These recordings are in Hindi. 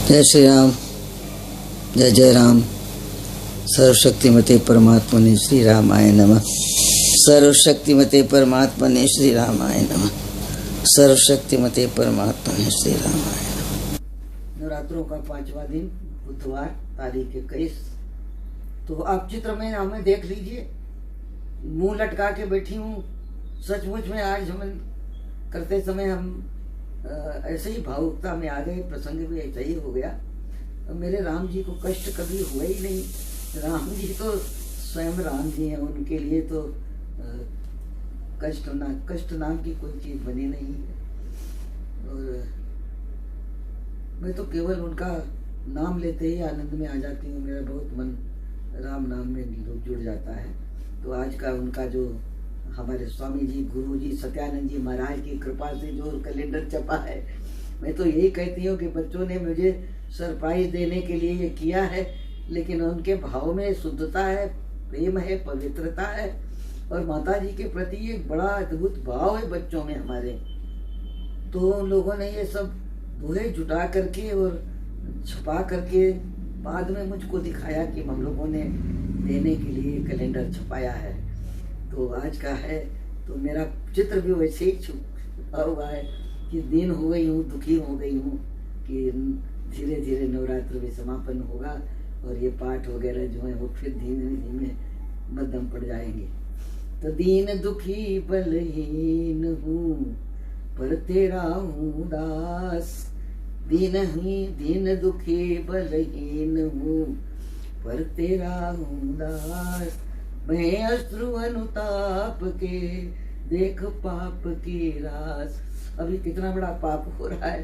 जय श्री राम, जय जय राम। सर्वशक्तिमते परमात्मने श्री रामाय नमः। सर्वशक्तिमते परमात्मने श्री रामाय नमः। सर्वशक्तिमते परमात्मने श्री रामाय नमः। नवरात्रों का 5वां दिन, बुधवार, तारीख 21। तो आप चित्र में हमें देख लीजिए, मुंह लटका के बैठी हूँ। सचमुच में आज हम करते समय हम ऐसे ही भावुकता में आ गए। प्रसंग भी ऐसा ही हो गया। मेरे राम जी को कष्ट कभी हुआ ही नहीं। राम जी तो स्वयं राम जी हैं, उनके लिए तो कष्ट नाम की कोई चीज बनी नहीं है। और मैं तो केवल उनका नाम लेते ही आनंद में आ जाती हूँ। मेरा बहुत मन राम नाम में जुड़ जाता है। तो आज का उनका जो हमारे स्वामी जी, गुरु जी, सत्यानंद जी महाराज की कृपा से जो कैलेंडर छपा है, मैं तो यही कहती हूँ कि बच्चों ने मुझे सरप्राइज देने के लिए ये किया है, लेकिन उनके भाव में शुद्धता है, प्रेम है, पवित्रता है और माता जी के प्रति एक बड़ा अद्भुत भाव है बच्चों में हमारे। तो उन लोगों ने ये सब दोहे जुटा करके और छपा करके बाद में मुझको दिखाया कि हम लोगों ने देने के लिए कैलेंडर छपाया है। तो आज का है तो मेरा चित्र भी वैसे ही छुपा हुआ है कि दिन हो गई हूँ, दुखी हो गई हूँ कि धीरे धीरे नवरात्र भी समापन होगा और ये पाठ वगैरह जो है वो फिर धीमे धीमे मध्यम पड़ जाएंगे। तो दीन दुखी बलहीन हूँ पर तेरा हूँ दास। दीन दुखी बलहीन हूँ पर तेरा हूँ दास। मैं अश्रु अनुताप के देख पाप की रास। अभी कितना बड़ा पाप हो रहा है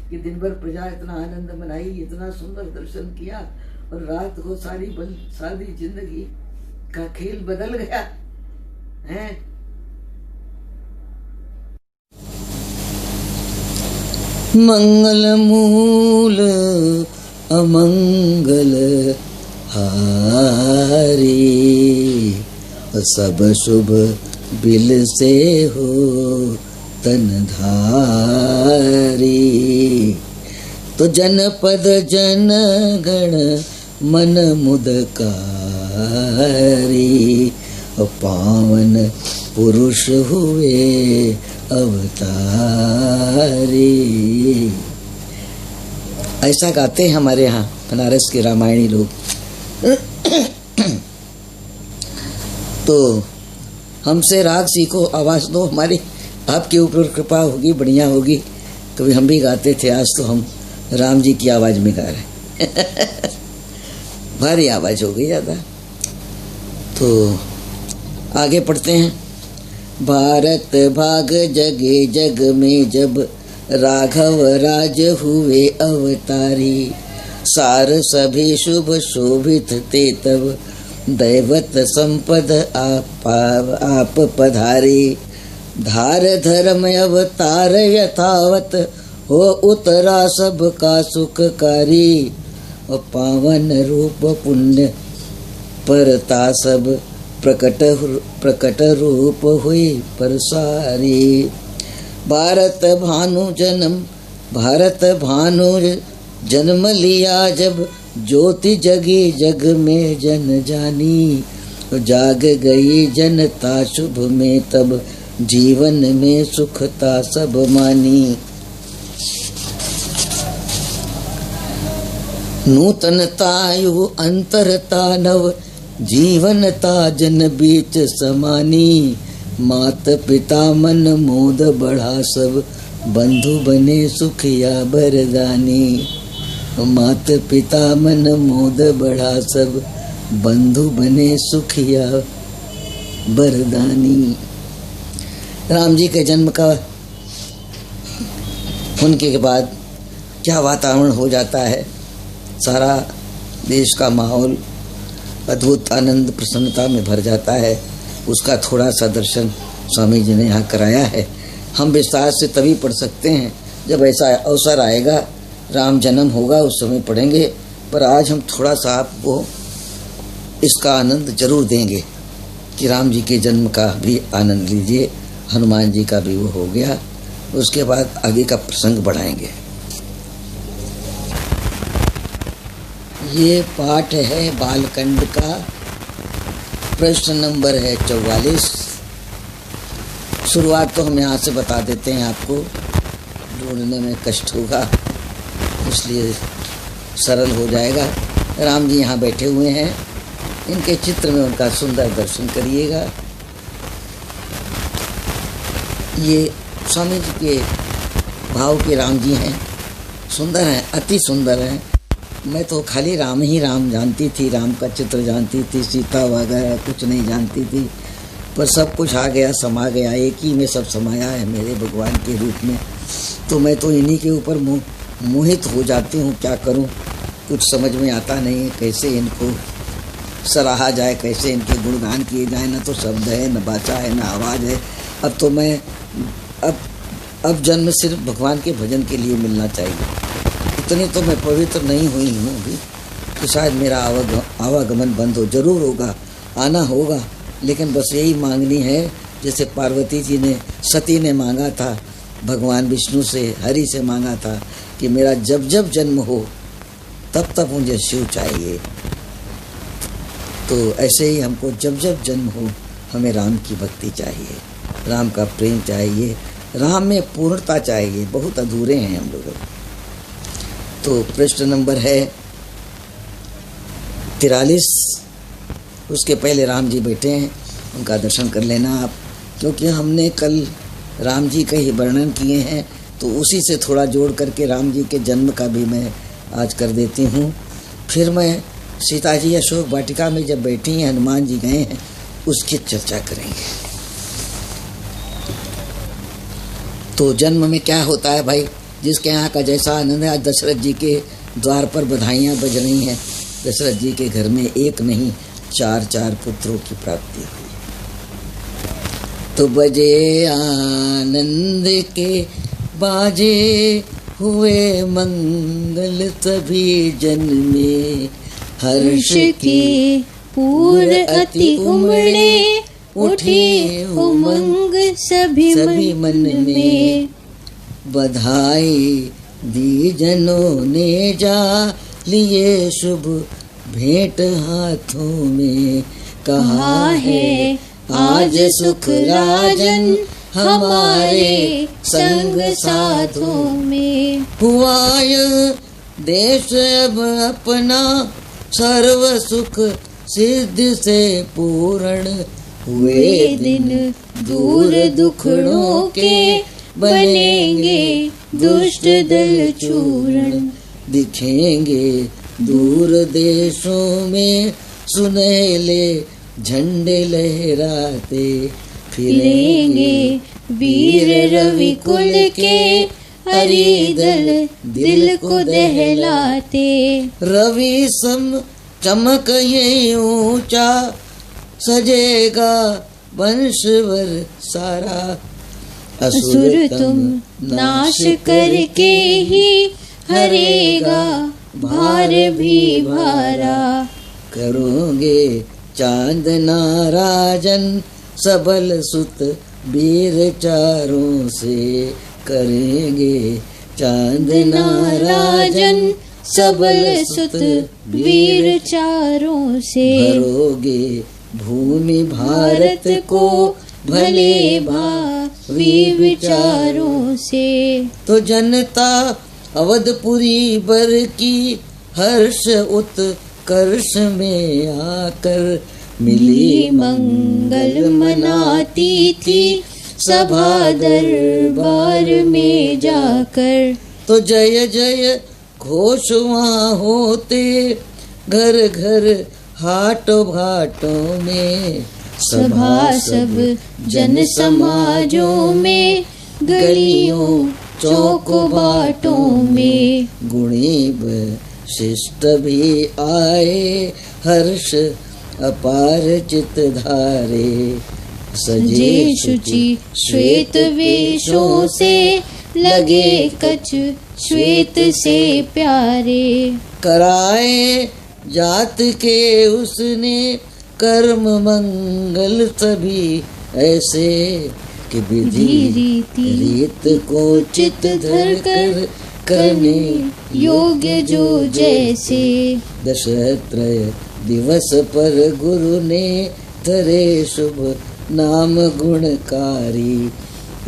कि दिन भर प्रजा इतना आनंद मनाई, इतना सुंदर दर्शन किया और रात को सारी जिंदगी का खेल बदल गया है। मंगल मूल अमंगल हारी, सब शुभ बिल से हो तन धारी। तो जनपद जन गण मन मुदकारी, पावन पुरुष हुए अवतारी। ऐसा गाते हैं हमारे यहाँ बनारस के रामायणी लोग। तो हमसे राग सीखो, आवाज दो, हमारी आपके ऊपर कृपा होगी, बढ़िया होगी। कभी हम भी गाते थे, आज तो हम राम जी की आवाज में गा रहे भारी आवाज हो गई ज्यादा। तो आगे पढ़ते हैं। भारत भाग जगे जग में जब राघव राज हुए अवतारी। सार सभी शुभ शोभित ते तब दैवत संपद आप पधारी। धार धर्म अवतार यथावत हो उतरा सबका सुखकारी। पावन रूप पुण्य परता सब प्रकट रूप हुई परसारी। भारत भानु जन्म लिया जब ज्योति जगी जग में जन जानी। जाग गई जनता शुभ में तब जीवन में सुखता सब मानी। नूतनता यु अंतरता नव जीवनता जन बीच समानी। मात पिता मन मोद बढ़ा सब बंधु बने सुखिया बरदानी। मात पिता मन मोद बढ़ा सब बंधु बने सुखिया बरदानी। राम जी के जन्म का उनके के बाद क्या वातावरण हो जाता है। सारा देश का माहौल अद्भुत आनंद प्रसन्नता में भर जाता है। उसका थोड़ा सा दर्शन स्वामी जी ने यहाँ कराया है। हम विस्तार से तभी पढ़ सकते हैं जब ऐसा अवसर आएगा, राम जन्म होगा, उस समय पढ़ेंगे। पर आज हम थोड़ा सा आपको इसका आनंद जरूर देंगे कि राम जी के जन्म का भी आनंद लीजिए। हनुमान जी का भी वो हो गया, उसके बाद आगे का प्रसंग बढ़ाएंगे। ये पाठ है बालखंड का, प्रश्न नंबर है 44। शुरुआत तो हम यहाँ से बता देते हैं, आपको ढूंढने में कष्ट होगा इसलिए सरल हो जाएगा। राम जी यहाँ बैठे हुए हैं, इनके चित्र में उनका सुंदर दर्शन करिएगा। ये स्वामी जी के भाव के राम जी हैं, सुंदर हैं, अति सुंदर हैं। मैं तो खाली राम ही राम जानती थी, राम का चित्र जानती थी, सीता वगैरह कुछ नहीं जानती थी, पर सब कुछ आ गया, समा गया, एक ही में सब समाया है मेरे भगवान के रूप में। तो मैं तो इन्हीं के ऊपर मोहित हो जाती हूँ, क्या करूँ, कुछ समझ में आता नहीं कैसे इनको सराहा जाए, कैसे इनके गुणगान किए जाए। न तो शब्द है, न भाषा है, न आवाज़ है। अब तो मैं अब जन्म सिर्फ भगवान के भजन के लिए मिलना चाहिए। इतनी तो मैं पवित्र नहीं हुई हूँ अभी कि शायद मेरा आवागमन बंद हो। जरूर होगा, आना होगा, लेकिन बस यही मांगनी है जैसे पार्वती जी ने, सती ने मांगा था भगवान विष्णु से, हरि से मांगा था कि मेरा जब जब जन्म हो तब तब मुझे शिव चाहिए। तो ऐसे ही हमको जब जब जन्म हो हमें राम की भक्ति चाहिए, राम का प्रेम चाहिए, राम में पूर्णता चाहिए। बहुत अधूरे हैं हम लोग। तो प्रश्न नंबर है 43। उसके पहले राम जी बैठे हैं, उनका दर्शन कर लेना आप, क्योंकि हमने कल राम जी का ही वर्णन किए हैं, तो उसी से थोड़ा जोड़ करके राम जी के जन्म का भी मैं आज कर देती हूँ। फिर मैं सीता जी अशोक वाटिका में जब बैठी हैं, हनुमान जी गए हैं, उसकी चर्चा करेंगे। तो जन्म में क्या होता है भाई, जिसके यहाँ का जैसा आनंद है। आज दशरथ जी के द्वार पर बधाइयाँ बज रही हैं। दशरथ जी के घर में एक नहीं 4 पुत्रों की प्राप्ति हुई। तो बजे आनंद के बाजे हुए मंगल, तभी जन्मे हर्ष की पूर अति उमड़े, उठे उमंग सभी मन में। बधाई दी जनों ने जा लिए शुभ भेंट हाथों में। कहा है आज सुख राजन हमारे संग साथों में। हुआ देश अब अपना सर्व सुख सिद्ध से पूर्ण। हुए दिन दूर दुखड़ों के, बनेंगे दुष्ट दल चूर्ण। दिखेंगे दूर देशों में सुनहले झंडे लहराते। फिरेंगे वीर रवि कुल के, हरि दल दिल को दहलाते। रवि सम चमक ये ऊंचा, सजेगा वंशवर सारा। असुर तुम नाश करके ही, हरेगा भार भी भारा। करोगे चांदना राजन, सबल सुत वीर चारों से। करेंगे चांदना राजन, सबल सुत वीर चारों से। भरोगे भूमि भारत को, भले भावी विचारों से। तो जनता अवधपुरी बर की, हर्ष उत्कर्ष में आकर मिली मंगल मनाती थी, सभा दरबार में जाकर। तो जय जय घोष वहाँ होते, घर घर हाटों घाटों में। सभा सब जन समाजों में, गलियों चौक बाटों में। गुणी शिष्ट भी आए, हर्ष अपार चित धारे। सजे शुचि श्वेत वेशों से, लगे कछ श्वेत से प्यारे। कराए जात के उसने, कर्म मंगल सभी ऐसे कि विधि रीत को चित धर कर करने योग्य जो जैसे। दशत्रय दिवस पर गुरु ने धरे शुभ नाम गुणकारी।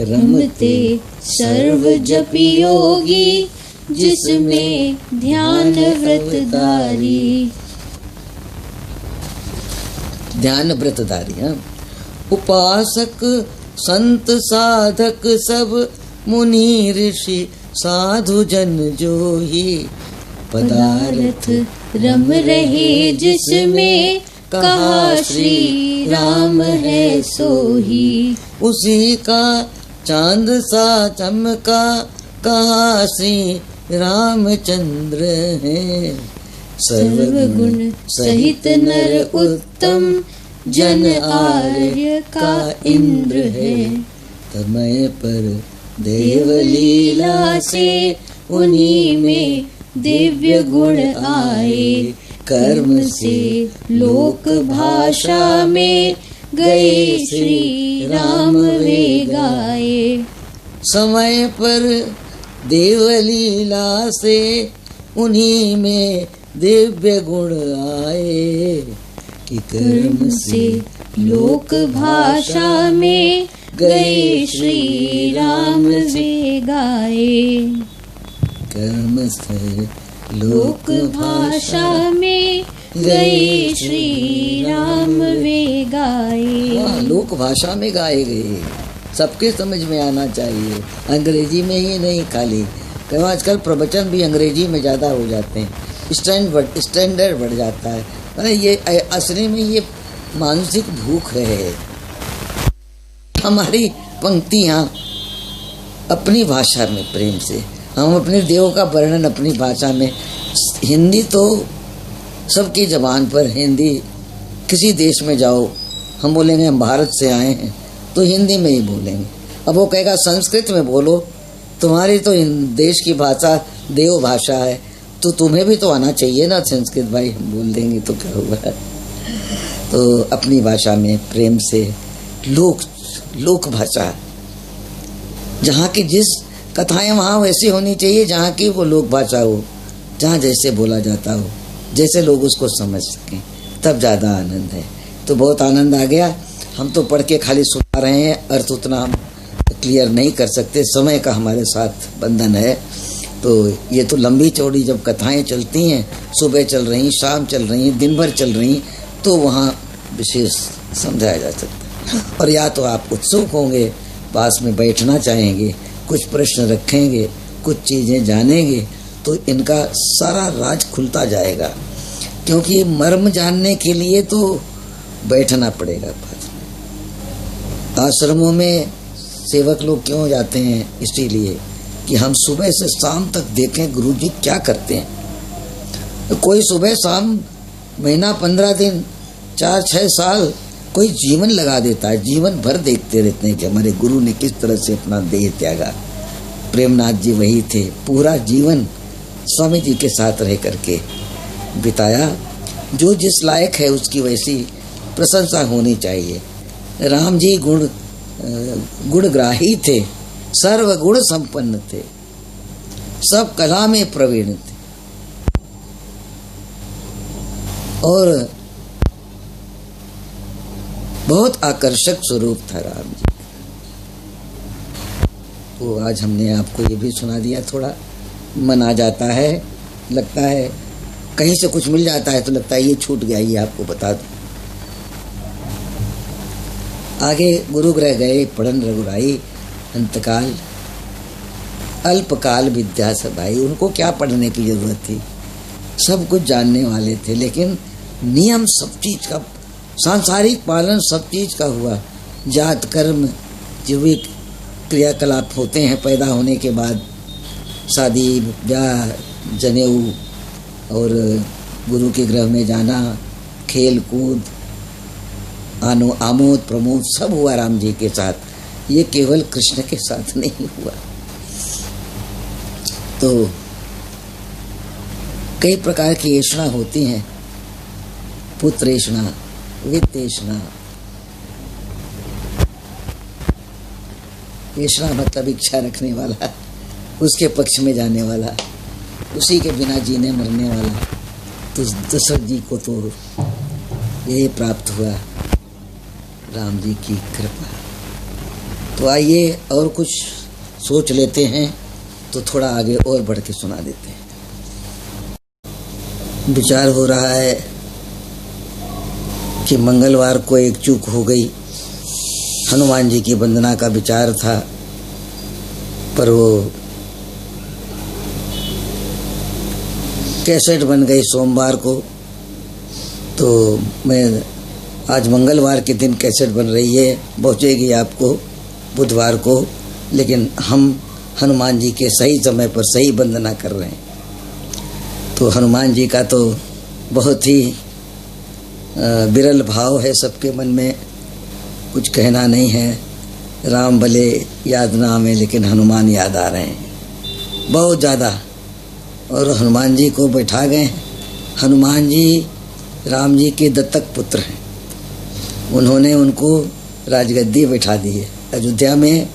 रमते सर्व जपी योगी जिसमें ध्यान व्रतधारी। ध्यान व्रतधारी। हाँ, उपासक संत साधक सब मुनि ऋषि साधु जन जो ही पदार्थ रम रहे जिसमें कहा श्री राम है सोही। उसी का चांद सा चमका कहा श्री रामचंद्र है। सर्वगुण सहित नर उत्तम जन आर्य का इंद्र है। समय पर देव लीला से उन्हीं में दिव्य गुण आए। कर्म से लोक भाषा में गए श्री राम वे गाए। समय पर देव लीला से उन्हीं में दिव्य गुण आए। कि कर्म से लोक भाषा में गए श्री राम वे गाए। कर्म से लोक भाषा में गए श्री राम वे गाए। लोक भाषा में गाए गए, सबके समझ में आना चाहिए, अंग्रेजी में ही नहीं खाली। क्यों आजकल प्रवचन भी अंग्रेजी में ज़्यादा हो जाते हैं, स्टैंडर्ड बढ़ जाता है। अरे ये असली में ये मानसिक भूख है। हमारी पंक्तियाँ अपनी भाषा में प्रेम से, हम अपने देव का वर्णन अपनी भाषा में। हिंदी तो सबकी ज़बान पर, हिंदी किसी देश में जाओ हम बोलेंगे हम भारत से आए हैं तो हिंदी में ही बोलेंगे। अब वो कहेगा संस्कृत में बोलो, तुम्हारी तो देश की भाषा देव भाषा है तो तुम्हें भी तो आना चाहिए ना संस्कृत। भाई हम बोल देंगे तो क्या हुआ। तो अपनी भाषा में प्रेम से लोक भाषा, जहाँ की जिस कथाएं वहाँ वैसी होनी चाहिए, जहाँ की वो लोक भाषा हो, जहाँ जैसे बोला जाता हो, जैसे लोग उसको समझ सकें, तब ज़्यादा आनंद है। तो बहुत आनंद आ गया। हम तो पढ़ के खाली सुना रहे हैं, अर्थ उतना हम क्लियर नहीं कर सकते, समय का हमारे साथ बंधन है। तो ये तो लंबी चौड़ी जब कथाएं चलती हैं, सुबह चल रही, शाम चल रही, दिन भर चल रही, तो वहाँ विशेष समझाया जा सकता है। और या तो आप उत्सुक होंगे, पास में बैठना चाहेंगे, कुछ प्रश्न रखेंगे, कुछ चीज़ें जानेंगे, तो इनका सारा राज खुलता जाएगा। क्योंकि मर्म जानने के लिए तो बैठना पड़ेगा। आश्रमों में सेवक लोग क्यों जाते हैं? इसीलिए कि हम सुबह से शाम तक देखें गुरुजी क्या करते हैं। कोई सुबह शाम महीना 15 दिन 4-6 साल कोई जीवन लगा देता है, जीवन भर देखते रहते हैं कि हमारे गुरु ने किस तरह से अपना देह त्यागा। प्रेमनाथ जी वही थे, पूरा जीवन स्वामी जी के साथ रह करके बिताया। जो जिस लायक है उसकी वैसी प्रशंसा होनी चाहिए। राम जी गुणग्राही थे, सर्व गुण संपन्न थे, सब कला में प्रवीण थे और बहुत आकर्षक स्वरूप था राम जी। तो आज हमने आपको ये भी सुना दिया। थोड़ा मन आ जाता है, लगता है कहीं से कुछ मिल जाता है तो लगता है ये छूट गया, ये आपको बता दूं। आगे गुरु ग्रह गए, पढ़न रघुराई, अंतकाल अल्पकाल विद्या सभाई। उनको क्या पढ़ने की जरूरत थी, सब कुछ जानने वाले थे। लेकिन नियम सब चीज का, सांसारिक पालन सब चीज का हुआ। जात कर्म जो भी क्रियाकलाप होते हैं पैदा होने के बाद, शादी ब्याह, जनेऊ और गुरु के गृह में जाना, खेल कूद, आमोद प्रमोद सब हुआ राम जी के साथ। ये केवल कृष्ण के साथ नहीं हुआ। तो कई प्रकार की ऐषणा होती हैं, पुत्र ऐषणा, वित्त ऐषणा। ऐषणा मतलब इच्छा रखने वाला, उसके पक्ष में जाने वाला, उसी के बिना जीने मरने वाला। तो दशरथ जी को तो यही प्राप्त हुआ, राम जी की कृपा। तो आइए और कुछ सोच लेते हैं, तो थोड़ा आगे और बढ़ के सुना देते हैं। विचार हो रहा है कि मंगलवार को एक चूक हो गई, हनुमान जी की वंदना का विचार था, पर वो कैसेट बन गई सोमवार को। तो मैं आज मंगलवार के दिन कैसेट बन रही है, पहुँचेगी आपको बुधवार को, लेकिन हम हनुमान जी के सही समय पर सही वंदना कर रहे हैं। तो हनुमान जी का तो बहुत ही विरल भाव है सबके मन में, कुछ कहना नहीं है। राम भले याद ना आवे, लेकिन हनुमान याद आ रहे हैं बहुत ज़्यादा। और हनुमान जी को बैठा गए। हनुमान जी राम जी के दत्तक पुत्र हैं, उन्होंने उनको राजगद्दी बैठा दी है। अयोध्या में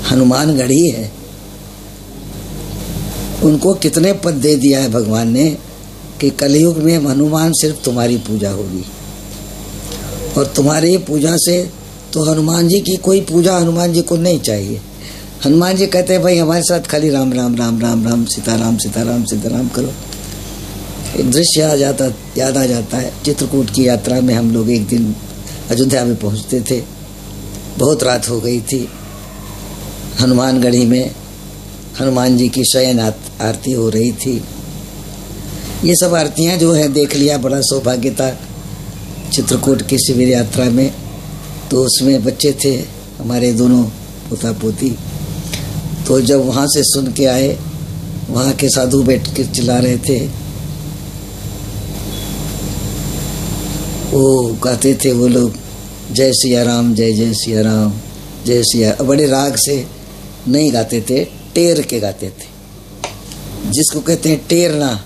हनुमान गढ़ी है, उनको कितने पद दे दिया है भगवान ने कि कलयुग में हनुमान सिर्फ तुम्हारी पूजा होगी, और तुम्हारी पूजा से तो हनुमान जी की कोई पूजा हनुमान जी को नहीं चाहिए। हनुमान जी कहते हैं भाई हमारे साथ खाली राम राम राम राम राम सीताराम सीताराम सीताराम करो। एक दृश्य याद आ जाता है। चित्रकूट की यात्रा में हम लोग एक दिन अयोध्या में पहुंचते थे, बहुत रात हो गई थी। हनुमानगढ़ी में हनुमान जी की शयन आरती हो रही थी। ये सब आरतियाँ जो है देख लिया, बड़ा सौभाग्य था। चित्रकूट की शिविर यात्रा में तो उसमें बच्चे थे हमारे दोनों पोता पोती। तो जब वहाँ से सुन के आए, वहाँ के साधु बैठ के चिल्ला रहे थे, वो गाते थे वो लोग, जय सिया राम जय जय सिया राम जय सिया। बड़े राग से नहीं गाते थे, टेर के गाते थे, जिसको कहते हैं टेरना।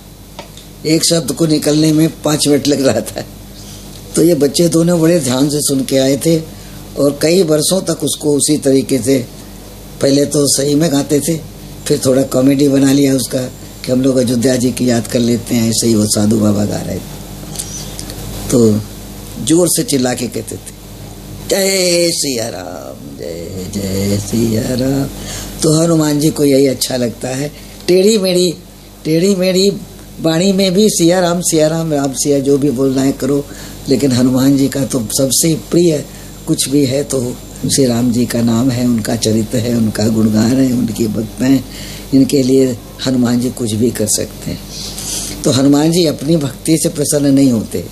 एक शब्द को निकलने में 5 मिनट लग रहा था। तो ये बच्चे दोनों बड़े ध्यान से सुन के आए थे और कई वर्षों तक उसको उसी तरीके से, पहले तो सही में गाते थे, फिर थोड़ा कॉमेडी बना लिया उसका कि हम लोग अयोध्या जी की याद कर लेते हैं, ऐसे ही वो साधु बाबा गा रहे थे। तो जोर से चिल्ला के कहते थे, जय सिया राम जय जय सिया राम। तो हनुमान जी को यही अच्छा लगता है। टेढ़ी मेढ़ी वाणी में भी सिया राम राम सिया, जो भी बोलना है करो, लेकिन हनुमान जी का तो सबसे प्रिय कुछ भी है तो श्री राम जी का नाम है, उनका चरित्र है, उनका गुणगान है, उनकी भक्त हैं। इनके लिए हनुमान जी कुछ भी कर सकते हैं। तो हनुमान जी अपनी भक्ति से प्रसन्न नहीं होते,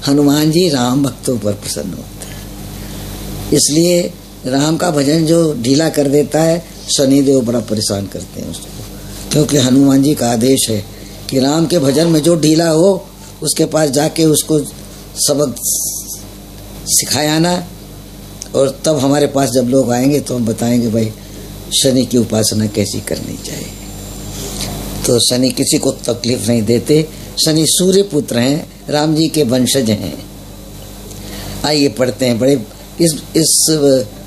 हनुमान जी राम भक्तों पर प्रसन्न होते हैं। इसलिए राम का भजन जो ढीला कर देता है, शनिदेव बड़ा परेशान करते हैं उसको, क्योंकि हनुमान जी का आदेश है कि राम के भजन में जो ढीला हो उसके पास जाके उसको सबक सिखाया ना, और तब हमारे पास जब लोग आएंगे तो हम बताएंगे भाई शनि की उपासना कैसी करनी चाहिए। तो शनि किसी को तकलीफ नहीं देते, शनि सूर्य पुत्र हैं, राम जी के वंशज हैं। आइए पढ़ते हैं। बड़े इस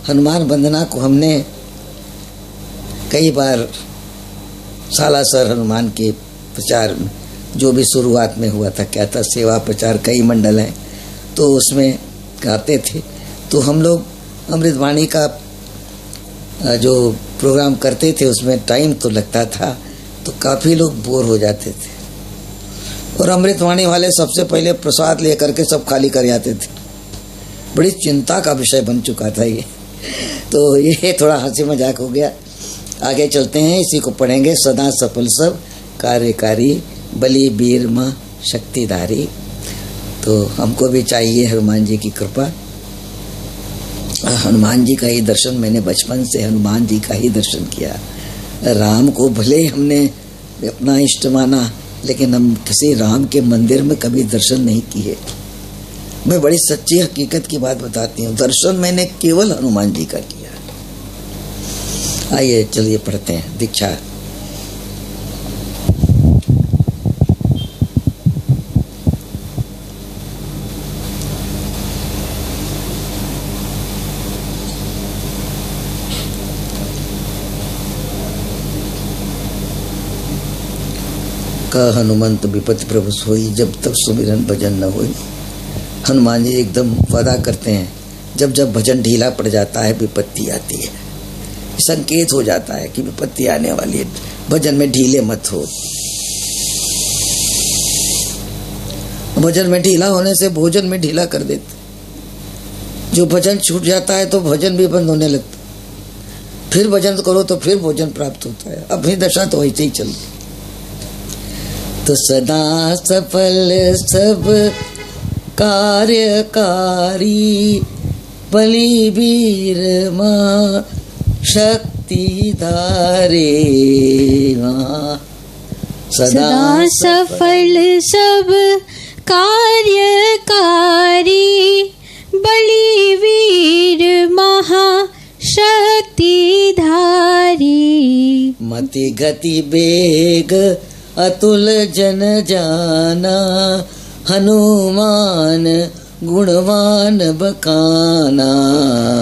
हनुमान वंदना को हमने कई बार सालासर हनुमान के प्रचार में, जो भी शुरुआत में हुआ था, क्या था, सेवा प्रचार, कई मंडल हैं, तो उसमें गाते थे। तो हम लोग अमृतवाणी का जो प्रोग्राम करते थे उसमें टाइम तो लगता था, तो काफ़ी लोग बोर हो जाते थे, और अमृतवाणी वाले सबसे पहले प्रसाद लेकर के सब खाली कर जाते थे। बड़ी चिंता का विषय बन चुका था ये। तो ये थोड़ा हंसी मजाक हो गया। आगे चलते हैं, इसी को पढ़ेंगे। सदा सफल सब कार्यकारी, बलि वीर माँ शक्तिधारी। तो हमको भी चाहिए हनुमान जी की कृपा। हनुमान जी का ही दर्शन, मैंने बचपन से हनुमान जी का ही दर्शन किया। राम को भले हमने अपना इष्ट माना, लेकिन हम किसी राम के मंदिर में कभी दर्शन नहीं किए। मैं बड़ी सच्ची हकीकत की बात बताती हूँ, दर्शन मैंने केवल हनुमान जी का किया। आइए चलिए पढ़ते हैं दीक्षा। कह हनुमंत विपत्ति प्रभु सोई, जब तक सुमिरन भजन न होई। हनुमान जी एकदम वादा करते हैं, जब जब भजन ढीला पड़ जाता है विपत्ति आती है, संकेत हो जाता है कि विपत्ति आने वाली है, भजन में ढीले मत हो। भजन में ढीला होने से भोजन में ढीला कर देते, जो भजन छूट जाता है तो भजन भी बंद होने लगता, फिर भजन करो तो फिर भोजन प्राप्त होता है। अपनी दशा तो ऐसे ही चलती। तो सदा सफल सब कार्यकारी, बलिवीर मां शक्ति धारे मां। सदा सफल सब कार्यकारी, बलिवीर महाशक्ति धारी। मति गति बेग अतुल जन जाना, हनुमान गुणवान बखाना।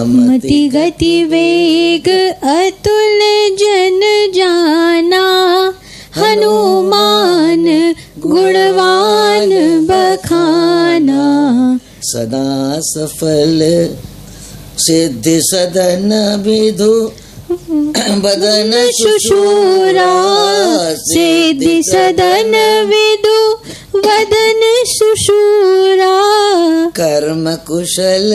मति गति वेग अतुल जन जाना, हनुमान गुणवान बखाना। सदा सफल सिद्धि सदन विधु, बदन सुशूरा। सिद्धि सदन विदु, वदन सुशूरा। कर्म कुशल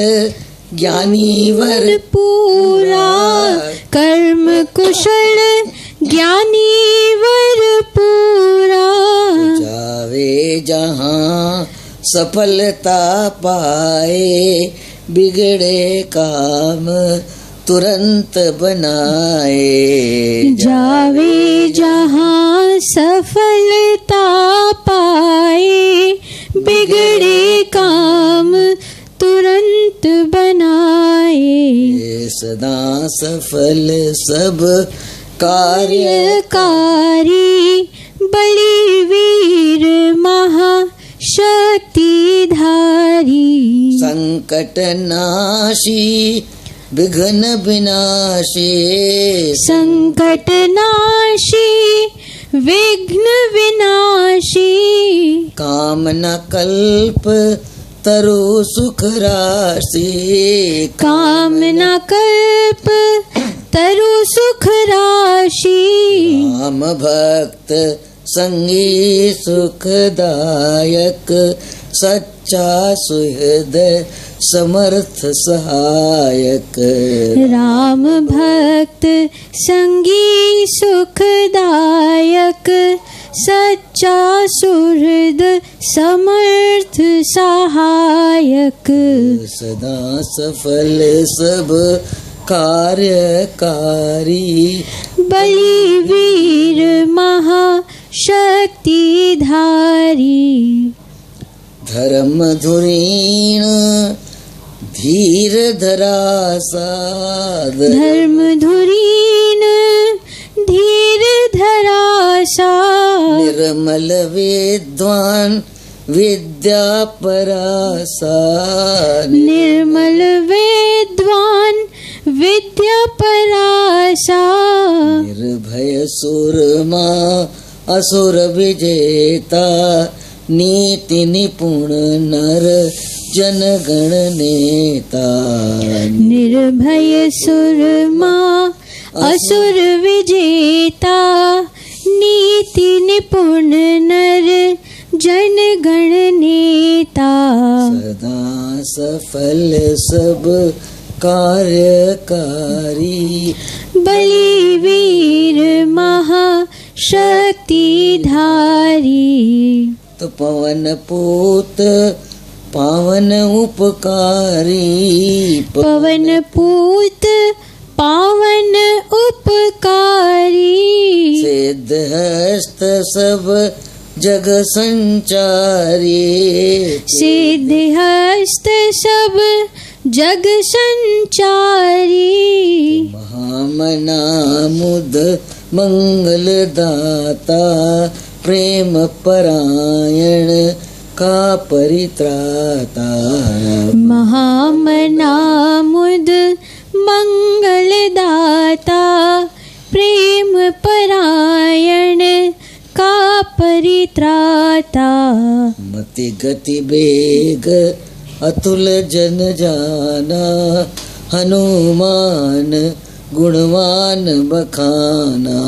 ज्ञानी वर पूरा। कर्म कुशल ज्ञानी वर पूरा। जावे जहाँ सफलता पाए, बिगड़े काम तुरंत बनाए। जावे जहाँ सफलता पाए, बिगड़े काम तुरंत बनाए। सदा सफल सब कार्यकारी, बलिवीर महाशक्ति धारी। संकट नाशी विघ्न विनाशी। संकट नाशी विघ्न विनाशी। कामना कल्प तरु सुख राशि। कामना कल्प तरु सुख राशि। राम भक्त संगी सुखदायक, सच्चा सुहृद समर्थ सहायक। राम भक्त संगी सुखदायक, सच्चा सुहृद समर्थ सहायक। सदा सफल सब कार्यकारी, बलिवीर महाशक्ति धारी। धर्म धुरीण धीर धरासा। धर्म धुरीण धीर धरासा। निर्मल विद्वान विद्या परासा। निर्मल विद्वान विद्या परासा। निर्भय सुरमा असुर विजेता, नीति निपुण नर जनगण नेता। निर्भय सुरमा असुर विजेता, नीति निपुण नर जनगण नेता। सदा सफल सब कार्यकारी, बलिवीर महाशक्ति धारी। तो पवन पूत पावन उपकारी। पवन पूत पावन उपकारी। सिद्ध हस्त सब जग संचारी। सिद्ध हस्त सब जग संचारी। महामना मुद मंगल दाता, प्रेम परायण का परित्राता। महामना मुद मंगल दाता, प्रेम परायण का परित्राता। दाता। मति गति बेग अतुल जन जाना, हनुमान गुणवान बखाना।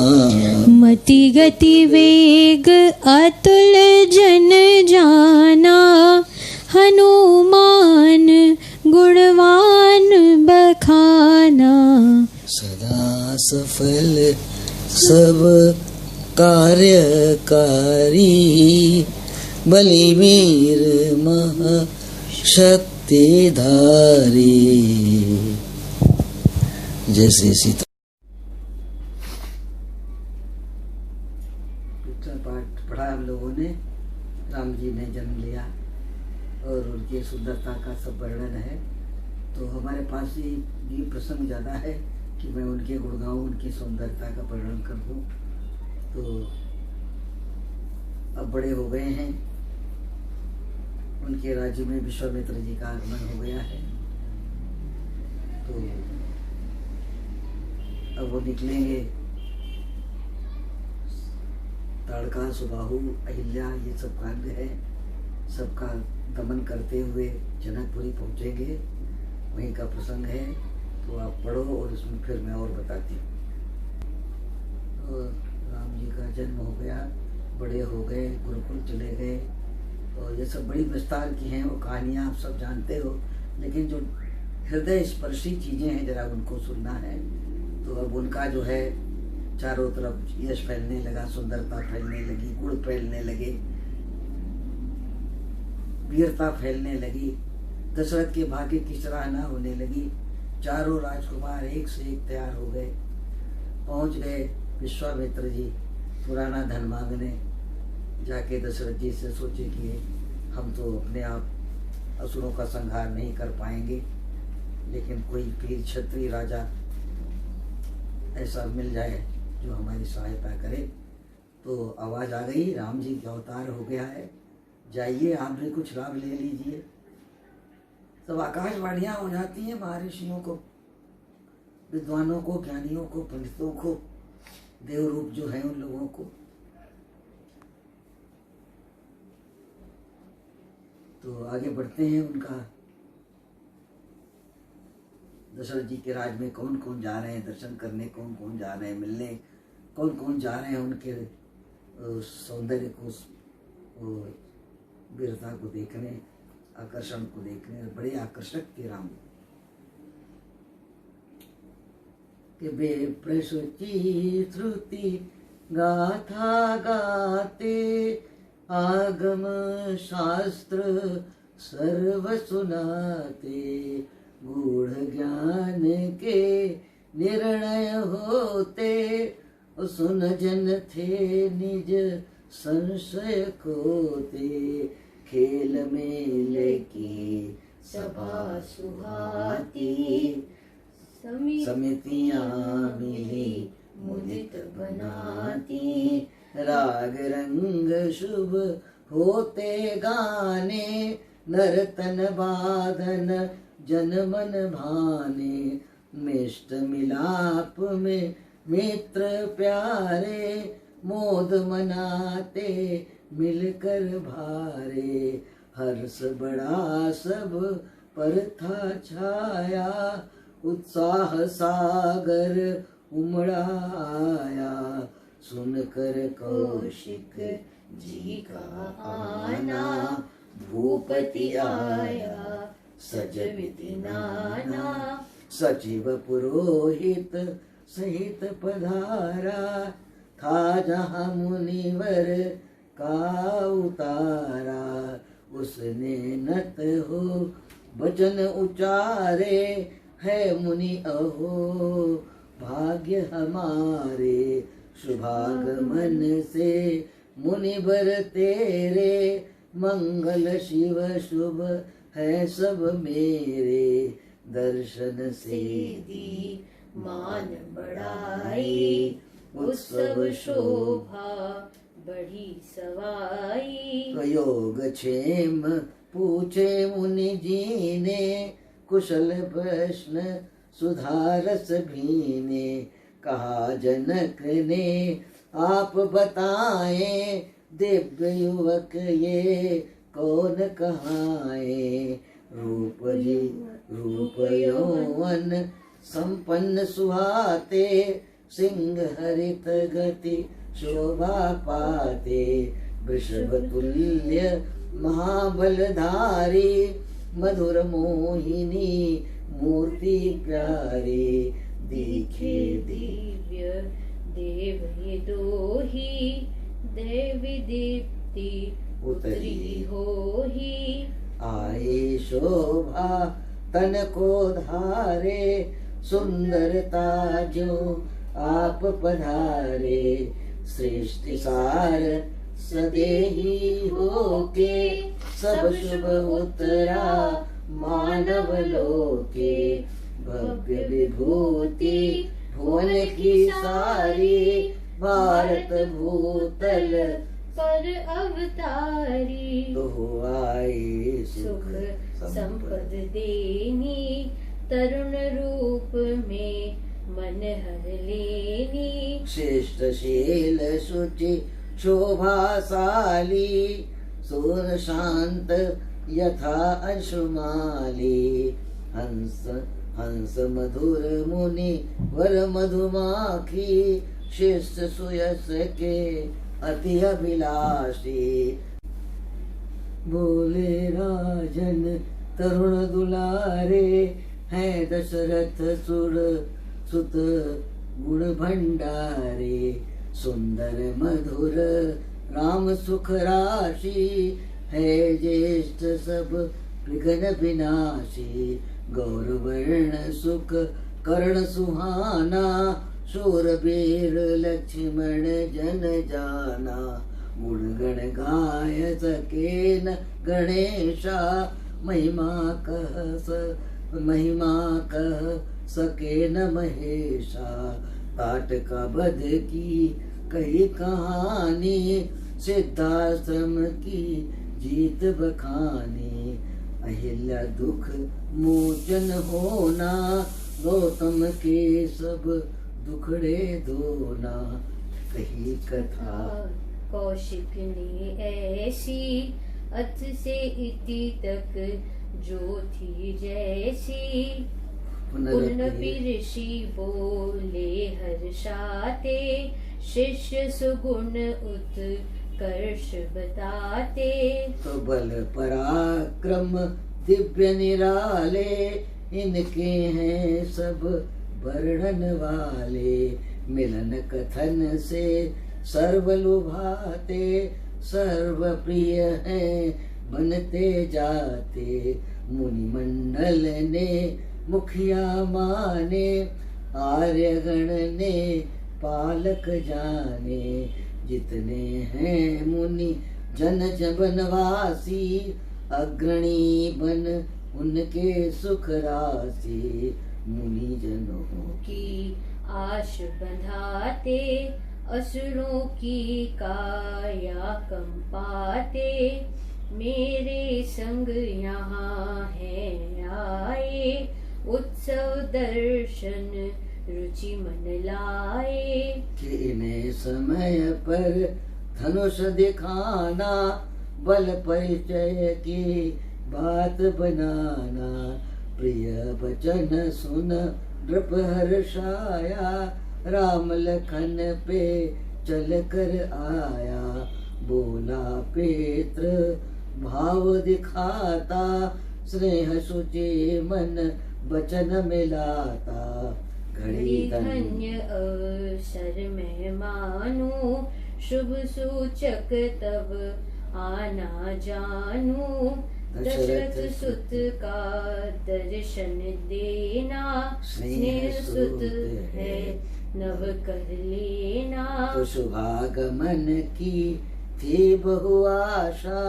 मति गति वेग अतुल जन जाना, हनुमान गुणवान बखाना। सदा सफल सब कार्यकारी, बलिवीर महाशक्तिधारी। जैसे सीता पाठ पढ़ा हम लोगों ने। राम जी ने जन्म लिया और उनकी सुंदरता का सब वर्णन है। तो हमारे पास ये प्रसंग ज़्यादा है कि मैं उनके गुण गाऊँ, उनकी सुंदरता का वर्णन कर दूँ। तो अब बड़े हो गए हैं, उनके राज्य में विश्वामित्र जी का आगमन हो गया है। तो अब वो निकलेंगे। ताड़का, सुबाहु, अहिल्या, ये सब काव्य है, सबका दमन करते हुए जनकपुरी पहुंचेंगे। वहीं का प्रसंग है, तो आप पढ़ो और उसमें फिर मैं और बताती हूँ। राम जी का जन्म हो गया, बड़े हो गए, गुरुकुल चले गए, और ये सब बड़ी विस्तार की हैं वो कहानियाँ, आप सब जानते हो। लेकिन जो हृदय स्पर्शी चीज़ें हैं जरा उनको सुनना है। तो अब उनका जो है चारों तरफ यश फैलने लगा, सुंदरता फैलने लगी, गुण फैलने लगे, वीरता फैलने लगी, दशरथ के भाग्य की सराहना होने लगी। चारों राजकुमार एक से एक तैयार हो गए, पहुंच गए विश्वामित्र जी पुराना धन मांगने। जाके दशरथ जी से सोचे कि हम तो अपने आप असुरों का संहार नहीं कर पाएंगे, लेकिन कोई वीर क्षत्रिय राजा ऐसा मिल जाए जो हमारी सहायता करे। तो आवाज़ आ गई, राम जी का अवतार हो गया है, जाइए आप भी कुछ लाभ ले लीजिए। सब आकाशवाणियाँ हो जाती हैं महर्षियों को, विद्वानों को, ज्ञानियों को, पंडितों को, देव रूप जो है उन लोगों को। तो आगे बढ़ते हैं। उनका दशरथ जी के राज में कौन कौन जा रहे हैं दर्शन करने, कौन कौन जा रहे हैं मिलने, कौन कौन जा रहे हैं उनके सौंदर्य को, वीरता को देखने, आकर्षण को देखने। बड़े आकर्षक थे राम के। बे प्रसूति श्रुति गाथा गाते, आगम शास्त्र सर्व सुनाते, गूढ़ ज्ञान के निर्णय होते, सुन जन थे निज संशय खोते, खेल मेल की सभा सुहाती, समितियां मिली मुदित बनाती, राग रंग शुभ होते गाने, नर्तन बाधन जन मन भाने, मिष्ट मिलाप में मित्र प्यारे, मोद मनाते मिलकर भारे, हर्ष बड़ा सब पर था छाया, उत्साह सागर उमड़ा आया, सुनकर कौशिक जी का आना, भूपति आया सज विधि नाना, सचिव पुरोहित सहित पधारा, था जहाँ मुनिवर का उतारा, उसने नत हो वचन उचारे, है मुनि अहो भाग्य हमारे, शुभागमन से मुनिवर तेरे, मंगल शिव शुभ है सब मेरे, दर्शन से दी मान बढ़ाई, उत्सव शोभा बढ़ी सवाई, योग क्षेम पूछे मुनि जी ने, कुशल प्रश्न सुधारस भीने, कहा जनक ने आप बताएं, दिव्य युवक ये कौन कहाए, रूप यौवन संपन्न सुहाते, सिंह हरित गति शोभा पाते, वृषभ तुल्य महाबलधारी, मधुर मोहिनी मूर्ति प्यारी, दिखे दिव्य देव ये दोही, देवी दीप्ति उतरी होही, आए शोभा तन को धारे, सुंदरता जो आप पधारे, सृष्टि सार सदेही होके, सब शुभ उतरा मानव लोके, भव्य विभूति भुवन की सारी, भारत भूतल पर अवतारी, तो आए सुख संपद देनी, तरुण रूप में मन हर लेनी, श्रेष्ठ शील शुचि शोभाशाली, सुर शांत यथा अंशुमाली, हंस मधुर मुनि वर मधुमाखी, शिष्ट सुयस के अति अभिलाषी, बोले राजन तरुण दुलारे, हैं दशरथ सुर सुत गुण भंडारे, सुंदर मधुर राम सुख राशि, है ज्येष्ठ सब विघ्न विनाशी, गौरवर्ण सुख कर्ण सुहाना, शूरवीर लक्ष्मण जन जाना, गुणगण गाय सके न गणेशा, महिमा कह सके न महेशा, ताटका बध की कही कहानी, सिद्धाश्रम की जीत बखानी, अहिल्या दुख मोचन होना, गौतम के सब दुखड़े धोना, कही कथा कौशिक ने ऐसी, अथ से इति तक जो थी जैसी, पुनरपि ऋषि बोले हर्षाते, शिष्य सुगुण उत्कर्ष बताते, तो बल पराक्रम दिव्य निराले, इनके हैं सब वर्णन वाले, मिलन कथन से सर्व लुभाते, सर्व प्रिय हैं बनते जाते, मुनि मंडल ने मुखिया माने, आर्यगण ने पालक जाने, जितने हैं मुनि जन बनवासी, अग्रणी बन उनके सुख राशि, मुनि जनों की आश बंधाते, असुरों की काया कंपाते, मेरे संग यहाँ है आए, उत्सव दर्शन रुचि मन लाए, कि इन्हें समय पर धनुष दिखाना, बल परिचय की बात बनाना, प्रिय वचन सुन नृप हर्षाया, राम लखन पे चल कर आया, बोला पेत्र भाव दिखाता, स्नेह सुचि मन वचन मिलाता, घड़ी धन्य अवसर में मानू, शुभ सूचक तब आना जानू, दशरथ सुत का दर्शन देना, स्नेह सुत है नव कर लेना, तो शुभागमन की थी बहु आशा,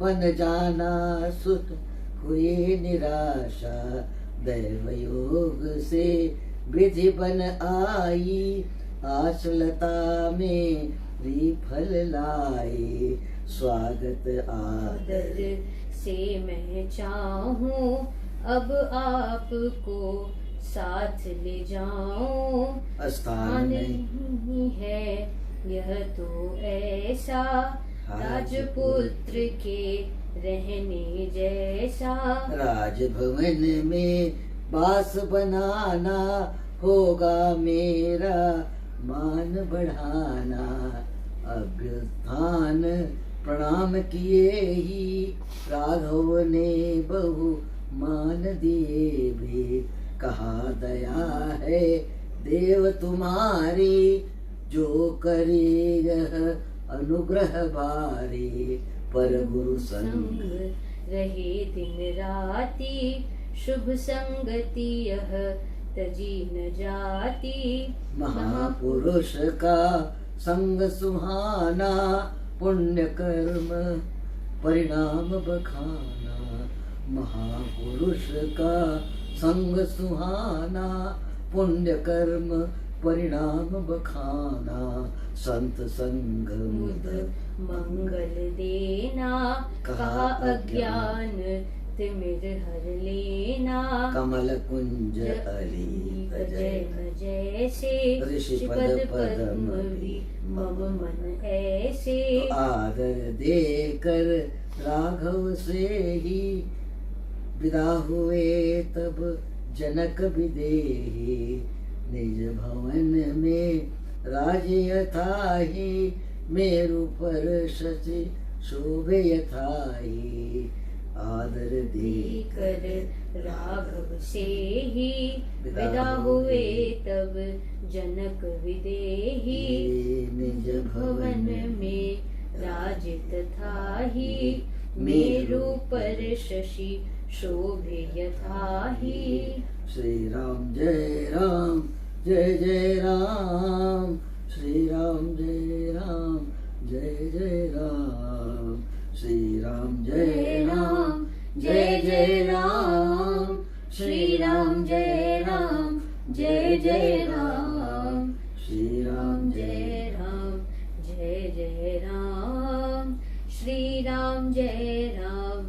बन जाना सुत हुई निराशा, दैव योग से विधि बन आई, आशलता में फल लाई, स्वागत आदर से मैं चाहूं, अब आपको साथ ले जाऊं, स्थान नहीं है यह तो ऐसा, राजपुत्र के रहने जैसा। राजभवन में बास बनाना होगा मेरा मान बढ़ाना। अभ्युत्थान प्रणाम किए ही राघव ने बहु मान दिए भी। कहा दया है देव तुम्हारी जो करे यह अनुग्रह बारी। पर गुरु संग रहे दिन राती शुभ संगति यह तजी न जाती। महापुरुष का संग सुहाना पुण्य कर्म परिणाम बखाना। महापुरुष का संग सुहाना पुण्य कर्म परिणाम बखाना। संत संग मुद मंगल देना कहा अज्ञान तिमिर हर लेना। कमल कुंज अली अजय जैसे ऋषि पद पद्म मम मन ऐसे। तो आदर देकर राघव से ही विदा हुए तब जनक विदेही। निज भवन में राज यथाहि मेरु पर शशि शोभे यथाहि। आदर देकर राघव से ही विदा हुए तब जनक विदेही। निज भवन में राज तथाहि मेरु पर शशि शोभे यथाहि। श्री राम जय राम जय जय राम। श्री राम जय राम जय जय राम। श्री राम जय राम जय जय राम। श्री राम जय राम जय जय राम। श्री राम जय राम जय जय राम। श्री राम जय राम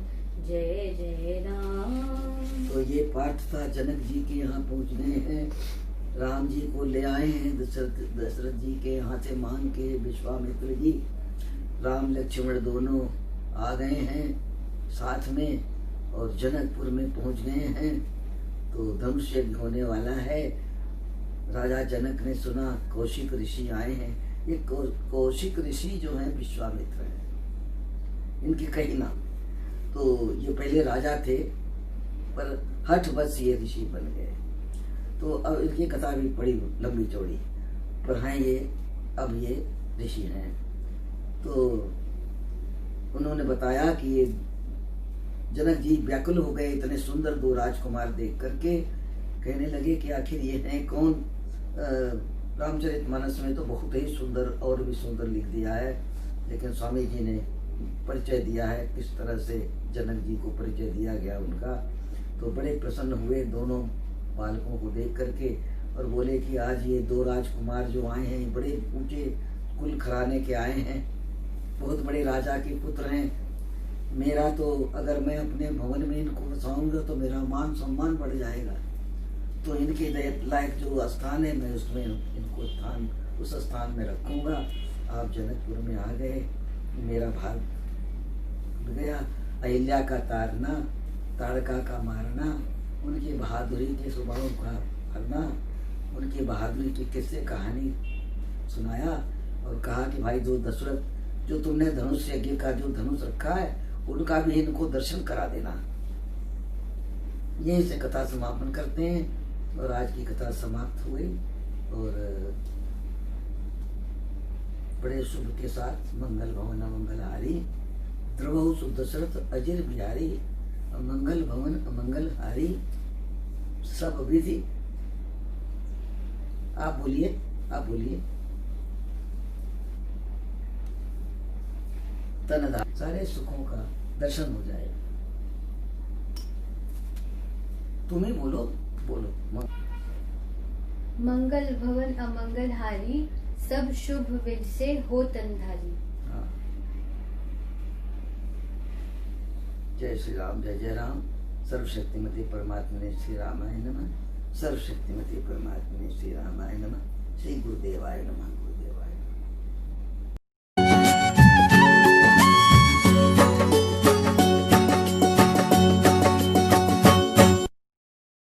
जय जय राम। तो ये पाठ था, जनक जी के यहाँ पहुँच गए हैं, राम जी को ले आए हैं दशरथ जी के यहाँ से मांग के। विश्वामित्र जी राम लक्ष्मण दोनों आ गए हैं साथ में और जनकपुर में पहुंच गए हैं। तो धनुष यज्ञ होने वाला है। राजा जनक ने सुना कौशिक ऋषि आए हैं। ये कौशिक ऋषि जो हैं विश्वामित्र हैं, इनके कई नाम। तो ये पहले राजा थे पर हठवश ये ऋषि बन गए। तो अब इनकी कथा भी बड़ी लंबी चौड़ी, पर हैं ये अब ये ऋषि हैं। तो उन्होंने बताया कि ये जनक जी व्याकुल हो गए इतने सुंदर दो राजकुमार देख करके। कहने लगे कि आखिर ये हैं कौन। रामचरितमानस में तो बहुत ही सुंदर और भी सुंदर लिख दिया है, लेकिन स्वामी जी ने परिचय दिया है किस तरह से जनक जी को परिचय दिया गया उनका। तो बड़े प्रसन्न हुए दोनों बालकों को देख करके और बोले कि आज ये दो राजकुमार जो आए हैं बड़े ऊंचे कुल घराने के आए हैं, बहुत बड़े राजा के पुत्र हैं। मेरा तो अगर मैं अपने भवन में इनको बसाऊंगा तो मेरा मान सम्मान बढ़ जाएगा। तो इनके लायक जो स्थान है मैं उसमें इनको उस स्थान में रखूंगा। आप जनकपुर में आ गए, मेरा भाग गया। अहिल्या का तारना, ताड़का का मारना, उनकी बहादुरी के स्वभाव का करना, उनकी बहादुरी की किस्से कहानी सुनाया और कहा कि भाई जो दशरथ जो तुमने धनुष यज्ञ का जो धनुष रखा है उनका भी इनको दर्शन करा देना। यहीं से कथा समापन करते हैं और आज की कथा समाप्त हुई। और बड़े शुभ के साथ मंगल भवन अमंगल हारी, द्रवहु सुदशरथ अजिर बिहारी, मंगल भवन अमंगल हारी, सब विधि। आप बोलिए, आप बोलिए। तनधा सारे सुखों का दर्शन हो जाएगा। तुम ही बोलो, बोलो। मंगल भवन अमंगल हारी, सब शुभ विधि से हो तनधारी। हाँ। जय श्री राम जय जय राम। सर्वशक्तिमती परमात्मने श्री रामाय नमः। सर्वशक्तिमती परमात्मने श्री रामाय नमः। श्री गुरुदेवाय नमः। गुरुदेवाय